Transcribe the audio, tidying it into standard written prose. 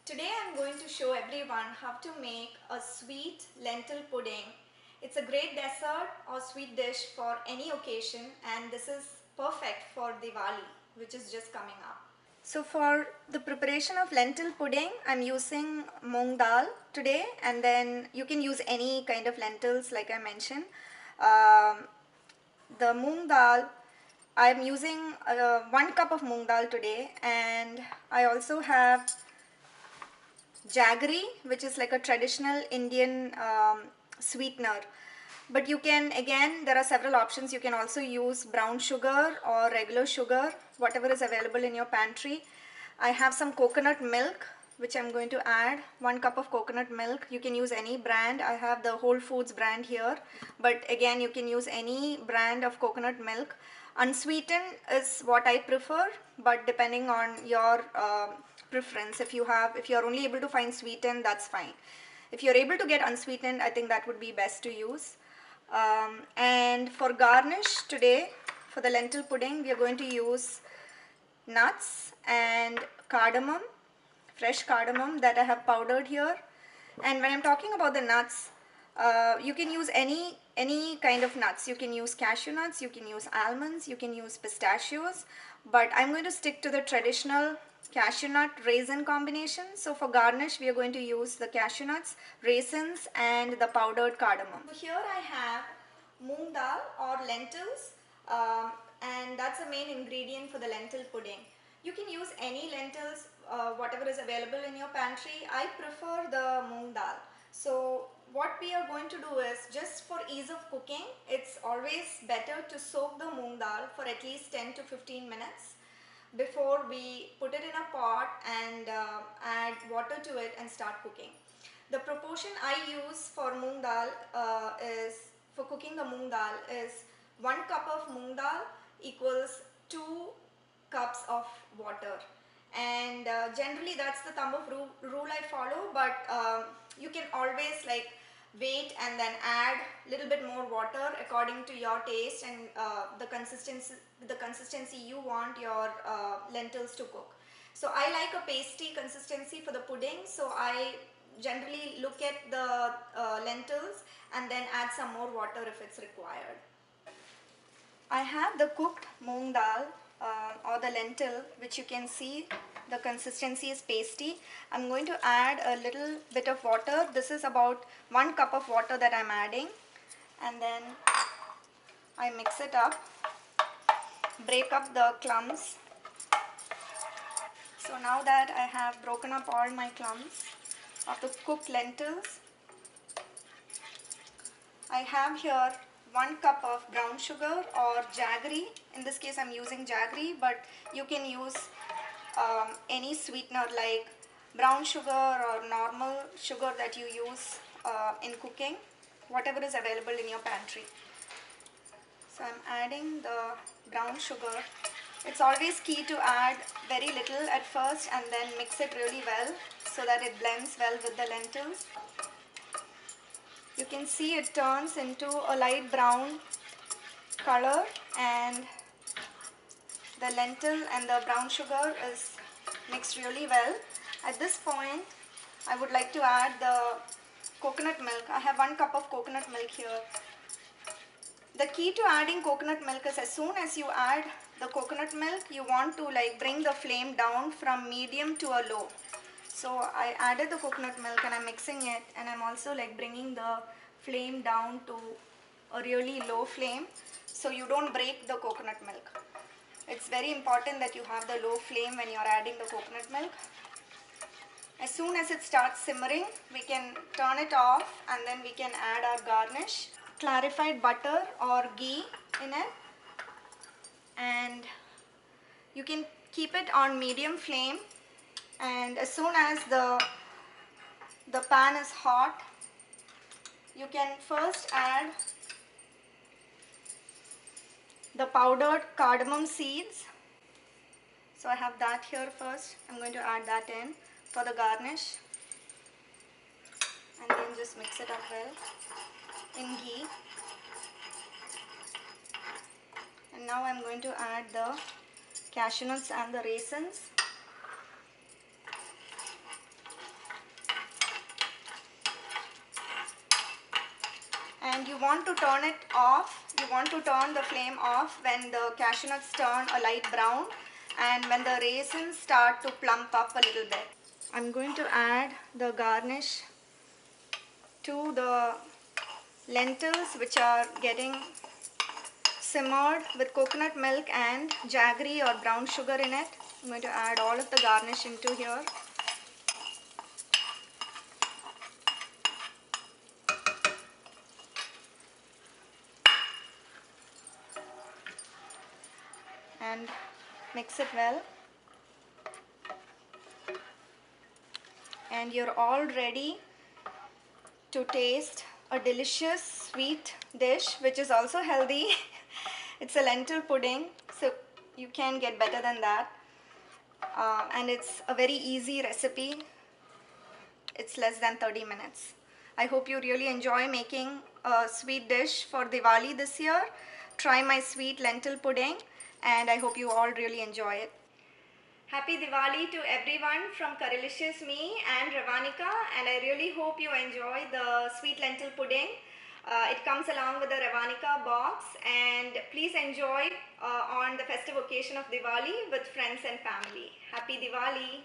Today I'm going to show everyone how to make a sweet lentil pudding. It's a great dessert or sweet dish for any occasion, and this is perfect for Diwali, which is just coming up. So for the preparation of lentil pudding, I'm using moong dal today, and then you can use any kind of lentils like I mentioned. Um, the moong dal, I'm using 1 cup of moong dal today, and I also have jaggery, which is like a traditional Indian sweetener. But you can, again, there are several options. You can also use brown sugar or regular sugar, whatever is available in your pantry. I have some coconut milk, which I'm going to add. 1 cup of coconut milk. You can use any brand. I have the Whole Foods brand here, but again, you can use any brand of coconut milk. Unsweetened is what I prefer, but depending on your preference, if you're only able to find sweetened, that's fine. If you're able to get unsweetened, I think that would be best to use. And for garnish today, for the lentil pudding, we are going to use nuts and cardamom, fresh cardamom that I have powdered here. And when I'm talking about the nuts, you can use any kind of nuts. You can use cashew nuts, you can use almonds, you can use pistachios, but I'm going to stick to the traditional cashew nut raisin combination. So for garnish, we are going to use the cashew nuts, raisins, and the powdered cardamom. So here I have moong dal or lentils, um, and that's the main ingredient for the lentil pudding. You can use any lentils, whatever is available in your pantry. I prefer the moong dal. So what we are going to do is, just for ease of cooking, it's always better to soak the moong dal for at least 10 to 15 minutes before we put it in a pot and add water to it and start cooking. The proportion I use for moong dal for cooking the moong dal is 1 cup of moong dal equals 2 cups of water, and generally that's the thumb of rule I follow, but you can always like wait and then add a little bit more water according to your taste and the consistency you want your lentils to cook. So I like a pasty consistency for the pudding, so I generally look at the lentils and then add some more water if it's required. I have the cooked moong dal or the lentil, which you can see the consistency is pasty. I'm going to add a little bit of water. This is about 1 cup of water that I'm adding, and then I mix it up, break up the clumps. So now that I have broken up all my clumps of the cooked lentils, I have here 1 cup of brown sugar or jaggery. In this case I'm using jaggery, but you can use any sweetener like brown sugar or normal sugar that you use in cooking, whatever is available in your pantry. So I'm adding the brown sugar. It's always key to add very little at first and then mix it really well so that it blends well with the lentils. You can see it turns into a light brown color, and the lentil and the brown sugar is mixed really well. At this point, I would like to add the coconut milk. I have 1 cup of coconut milk here. The key to adding coconut milk is, as soon as you add the coconut milk, you want to like bring the flame down from medium to a low. So I added the coconut milk and I'm mixing it, and I'm also like bringing the flame down to a really low flame so you don't break the coconut milk. It's very important that you have the low flame when you're adding the coconut milk. As soon as it starts simmering, we can turn it off and then we can add our garnish. Clarified butter or ghee in it, and you can keep it on medium flame, and as soon as the pan is hot, you can first add the powdered cardamom seeds. So I have that here first. I'm going to add that in for the garnish, and then just mix it up well in ghee. And now I'm going to add the cashew nuts and the raisins. you want to turn it off. You want to turn the flame off when the cashew nuts turn a light brown and when the raisins start to plump up a little bit. I'm going to add the garnish to the lentils which are getting simmered with coconut milk and jaggery or brown sugar in it. I'm going to add all of the garnish into here. And mix it well. And you're all ready to taste a delicious sweet dish which is also healthy. It's a lentil pudding, so you can get better than that. And it's a very easy recipe. It's less than 30 minutes. I hope you really enjoy making a sweet dish for Diwali this year. Try my sweet lentil pudding and I hope you all really enjoy it. Happy Diwali to everyone from Carilicious Me and Ravanika, and I really hope you enjoy the sweet lentil pudding. It comes along with the Ravanika box, and please enjoy on the festive occasion of Diwali with friends and family. Happy Diwali!